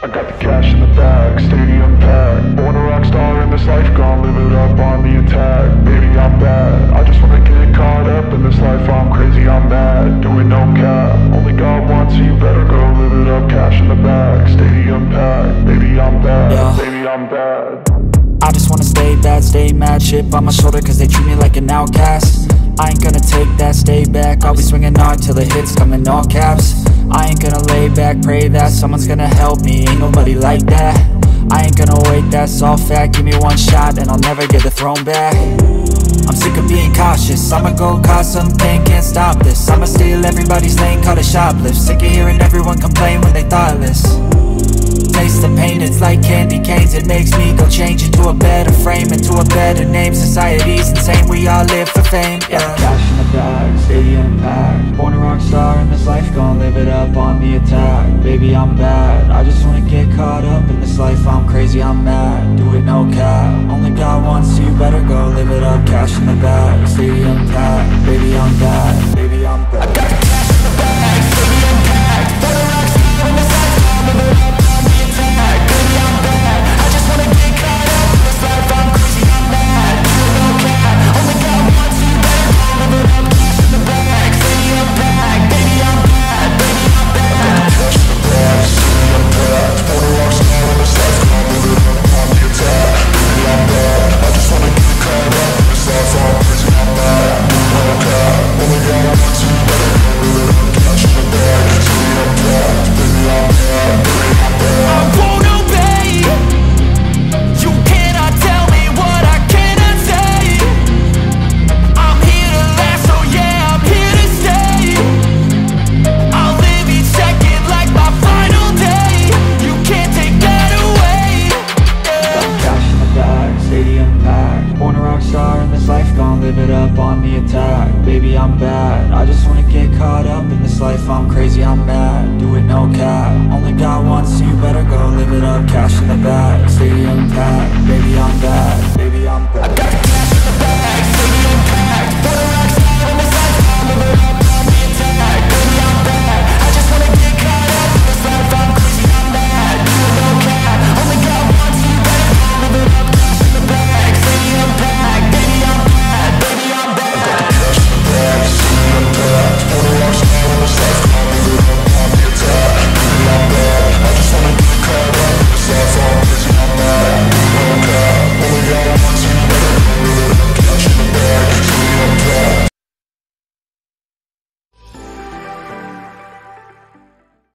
I got the cash in the bag, stadium packed. Born a rock star in this life, gon' live it up on the attack. Baby, I'm bad, I just wanna get caught up in this life. I'm crazy, I'm mad, doing no cap. Only God wants you, better go live it up. Cash in the bag, stadium packed. Baby, I'm bad, yeah. Baby, I'm bad. I just wanna stay bad, stay mad. Chip on my shoulder cause they treat me like an outcast. I ain't gonna take that, stay back. I'll be swinging hard till the hits come in all caps. I ain't gonna lay back, pray that someone's gonna help me. Ain't nobody like that. I ain't gonna wait, that's all fact. Give me one shot and I'll never get the throne back. I'm sick of being cautious, I'ma go cause something, can't stop this. I'ma steal everybody's lane, call it shoplift. Sick of hearing everyone complain when they thoughtless. Taste the pain, it's like candy canes. It makes me go change into a better frame, into a better name. Society's insane, we all live for fame, yeah. Cash in the bag, stadium packed. Born a rock star in this life, gon' live it up on the attack. Baby, I'm bad, I just wanna get caught up in this life. I'm crazy, I'm mad, do it no cap. Only God wants you, better go live it up. Cash in the bag, stadium packed. Baby, I'm bad, baby, I'm bad. I got the cash in the bag, stadium packed. Born a rock star in this life, gon' live it up. Baby, I'm bad, I just wanna get caught up in this life. I'm crazy, I'm mad, do it no cap. Only God wants you, better go live it up. Cash in the bag, stadium packed. Baby, I'm bad.